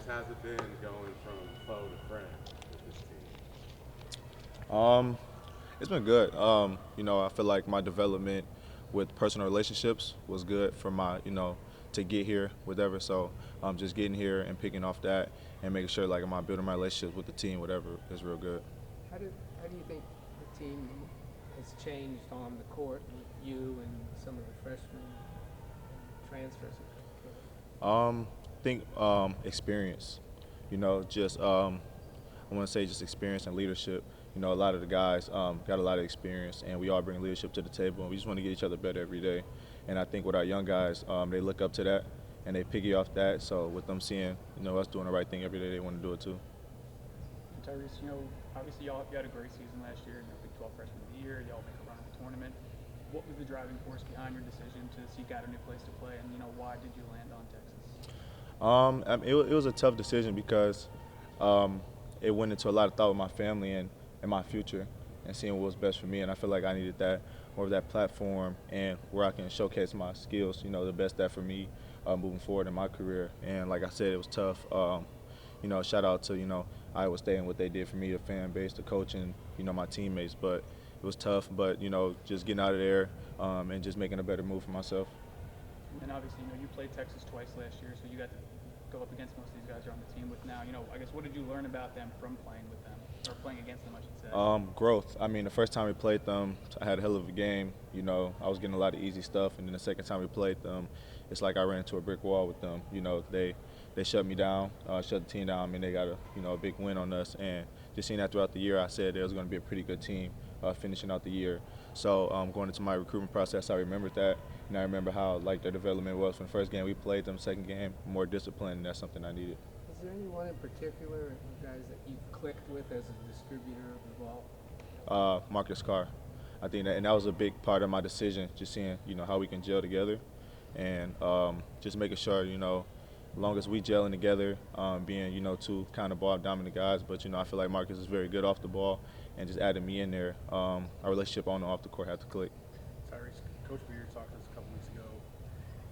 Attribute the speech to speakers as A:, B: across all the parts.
A: has it been going from foe to friend with this team?
B: Um, it's been good. I feel like my development with personal relationships was good for my, to get here, whatever. So, just getting here and picking off that and making sure like I'm building my relationships with the team, whatever, is real good.
C: How do you think the team has changed on the court with you and some of the freshmen and transfers in particular?
B: Think experience. Just I want to say just experience and leadership. A lot of the guys got a lot of experience, and we all bring leadership to the table, and we just want to get each other better every day. And I think with our young guys, they look up to that, and they piggy off that. So with them seeing, us doing the right thing every day, they want to do it too.
D: And Tyrese, obviously y'all you had a great season last year, Big 12 Freshman of the Year. Y'all make a run at the tournament. What was the driving force behind your decision to seek out a new place to play, and why did you land on Texas?
B: It was a tough decision because um, it went into a lot of thought with my family and my future and seeing what was best for me. And I feel like I needed that more of that platform and where I can showcase my skills. The best that for me moving forward in my career. And like I said, it was tough. Shout out to Iowa State and what they did for me, the fan base, the coaching, my teammates. But it was tough. But just getting out of there and just making a better move for myself.
D: And obviously, you played Texas twice last year, so you got to go up against most of these guys you're on the team with now. I guess what did you learn about them from playing with them, or playing against them, I should say?
B: Growth. I mean, the first time we played them, I had a hell of a game. I was getting a lot of easy stuff, and then the second time we played them, it's like I ran into a brick wall with them. They shut me down, shut the team down. I mean, they got a big win on us, and just seeing that throughout the year, I said there was going to be a pretty good team finishing out the year. So going into my recruitment process, I remembered that, and I remember how like their development was from the first game we played them, second game more discipline, and that's something I needed.
C: Is there anyone in particular, guys, that you clicked with as a distributor of the ball?
B: Marcus Carr. I think that, and that was a big part of my decision, just seeing how we can gel together, and just making sure as long as we gelling together, being two kind of ball dominant guys. But I feel like Marcus is very good off the ball, and just adding me in there, our relationship on and off the court had to click.
E: Tyrese, Coach Beard talked to us a couple weeks ago.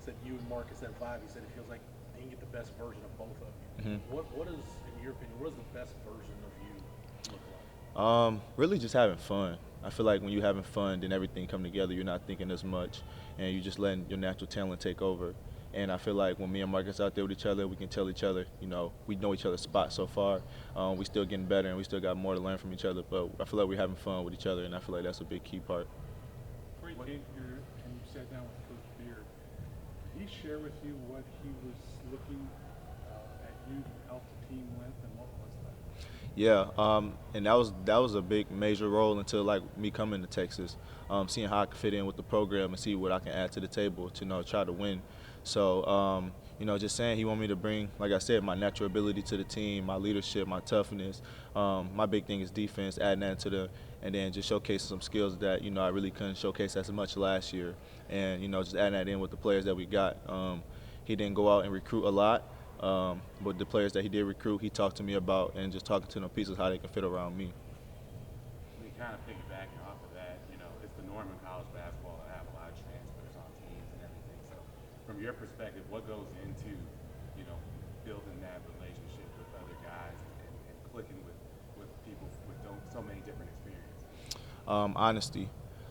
E: Said you and Marcus at 5. He said it feels like he can get the best version of both of you. What is, in your opinion, what does the best version of you look like?
B: Really just having fun. I feel like when you're having fun, then everything come together. You're not thinking as much, and you just letting your natural talent take over. And I feel like when me and Marcus out there with each other, we can tell each other, we know each other's spots so far. We still getting better, and we still got more to learn from each other. But I feel like we're having fun with each other, and I feel like that's a big key part.
F: Before you came here and you sat down with Coach Beard, did he share with you what he was looking at you to help the team with, and what was that?
B: Yeah, and that was a big major role until like me coming to Texas, seeing how I could fit in with the program and see what I can add to the table to try to win. So just saying he wanted me to bring, like I said, my natural ability to the team, my leadership, my toughness. My big thing is defense, adding that to and then just showcasing some skills that I really couldn't showcase as much last year, and just adding that in with the players that we got. He didn't go out and recruit a lot. But the players that he did recruit, he talked to me about, and just talking to them pieces how they can fit around me.
A: I mean, kind of piggybacking off of that, it's the norm in college basketball to have a lot of transfers on teams and everything. So, from your perspective, what goes into, building that relationship with other guys and clicking with people with so many different experiences?
B: Honesty.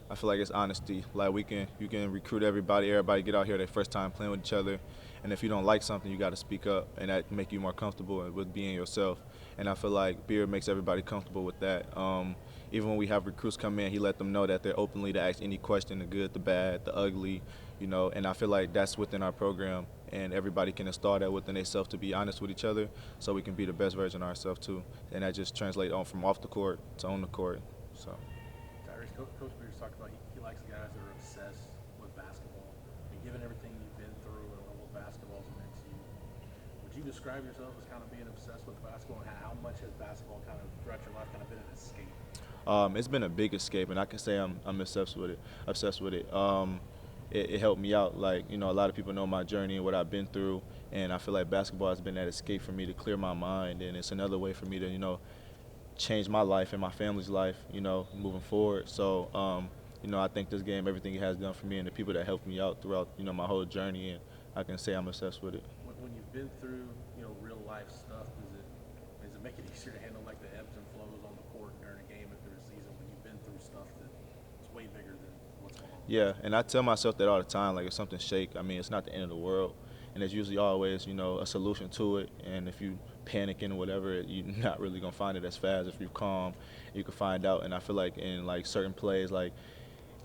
B: I feel like it's honesty. Like you can recruit everybody. Everybody get out here their first time playing with each other, and if you don't like something, you got to speak up, and that make you more comfortable with being yourself. And I feel like Beard makes everybody comfortable with that. Even when we have recruits come in, he let them know that they're openly to ask any question, the good, the bad, the ugly, And I feel like that's within our program, and everybody can install that within themselves to be honest with each other, so we can be the best version of ourselves too. And that just translates on from off the court to on the court. So.
E: Tyrese, Coach Beard's talked about he likes guys that are obsessed with basketball. And given everything you've been through and what basketball's meant to you, would you describe yourself as kind of being obsessed with basketball, and how much has basketball kind of throughout your life kind of been an escape?
B: It's been a big escape, and I can say I'm obsessed with it. Obsessed with it. It helped me out. Like a lot of people know my journey and what I've been through, and I feel like basketball has been that escape for me to clear my mind, and it's another way for me to change my life and my family's life, moving forward. So, I think this game, everything it has done for me, and the people that helped me out throughout, my whole journey, and I can say I'm obsessed with it.
E: When you've been through, real life life stuff, does it make it easier to handle like the ebbs and flows on the court during a game after a season when you've been through stuff that's way bigger than what's going on?
B: Yeah, and I tell myself that all the time. Like if something shake, I mean, it's not the end of the world, and there's usually always, a solution to it. And if you panicking or whatever, you're not really gonna find it as fast. If you're calm, you can find out. And I feel like in like certain plays, like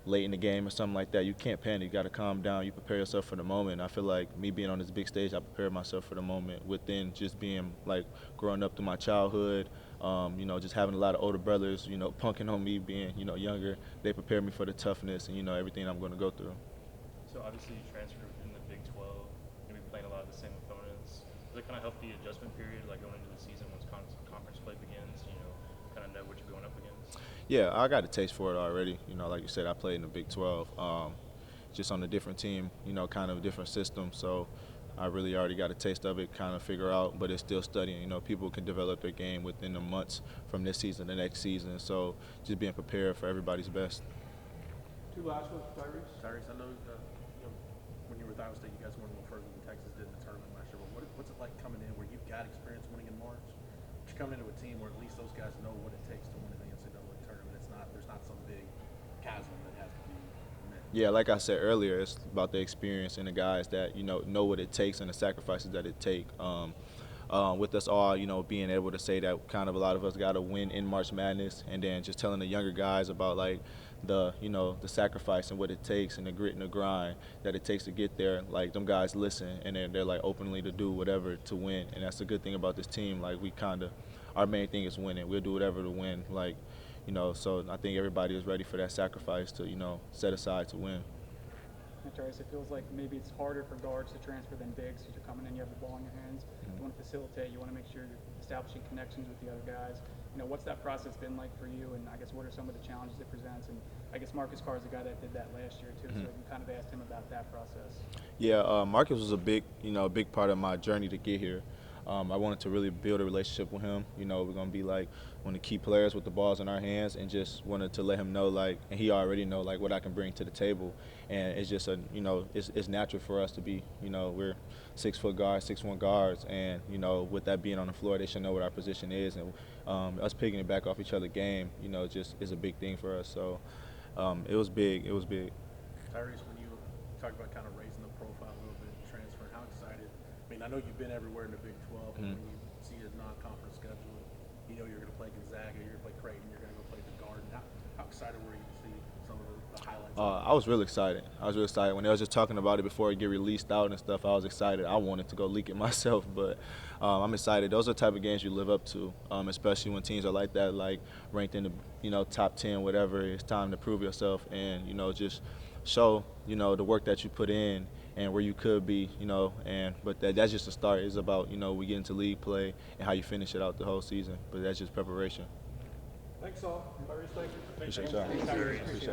B: late in the game or something like that, you can't panic. You got to calm down. You prepare yourself for the moment. I feel like me being on this big stage, I prepared myself for the moment within just being like growing up through my childhood. Just having a lot of older brothers, punking on me being, younger. They prepared me for the toughness and, everything I'm going to go through.
G: So obviously you transferred within the Big 12, and we playing a lot of the same opponents. Does it kind of help the adjustment period, like going into the season once conference play begins, kind of know what you're going up against?
B: Yeah, I got a taste for it already. Like you said, I played in the Big 12, just on a different team, kind of a different system. So I really already got a taste of it, kind of figure out, but it's still studying. People can develop their game within the months from this season to next season. So just being prepared for everybody's best.
F: Two last ones, Tyrese.
E: Tyrese, I know, when you were with Iowa State, you guys went a little further than Texas did in the tournament last year. But what's it like coming in where you've got experience winning in March? But you're coming into a team where at least those guys know what it takes to win in the NCAA tournament. There's not some big chasm that has to be met.
B: Yeah, like I said earlier, it's about the experience and the guys that know what it takes and the sacrifices that it takes. With us all, being able to say that kind of a lot of us got to win in March Madness, and then just telling the younger guys about like the sacrifice and what it takes and the grit and the grind that it takes to get there. Like them guys listen and they're like openly to do whatever to win, and that's the good thing about this team. Like our main thing is winning. We'll do whatever to win. Like. So I think everybody is ready for that sacrifice to, set aside to win.
D: Tyrese, it feels like maybe it's harder for guards to transfer than bigs because you're coming in, you have the ball in your hands. You want to facilitate, you want to make sure you're establishing connections with the other guys. What's that process been like for you, and I guess what are some of the challenges it presents? And I guess Marcus Carr is the guy that did that last year too, so you kind of asked him about that process.
B: Yeah, Marcus was a big part of my journey to get here. I wanted to really build a relationship with him. We're going to be like one of the key players with the balls in our hands, and just wanted to let him know, like, and he already know, like, what I can bring to the table. And it's just, it's natural for us to be, we're 6 foot guards, 6'1" guards, and, with that being on the floor, they should know what our position is. And us picking it back off each other's game, just is a big thing for us. So it was big. It was big.
E: Tyrese, when you talk about kind of raising the profile a little bit, transferring, how excited? I mean, I know you've been everywhere in the Big 12, but when you see a non-conference schedule, you're going to play Gonzaga, you're going to play Creighton, you're going to go play the Garden. How excited were you to see some of the highlights?
B: I was really excited. When they was just talking about it before it get released out and stuff. I was excited. I wanted to go leak it myself, but I'm excited. Those are the type of games you live up to, especially when teams are like that, like ranked in the top 10, whatever. It's time to prove yourself and just show the work that you put in and where you could be, but that's just the start. It's about we get into league play and how you finish it out the whole season. But that's just preparation.
F: Thanks all. Tyrese, thank you.
B: Appreciate y'all.
D: Thanks, Tyrese.
B: Appreciate it.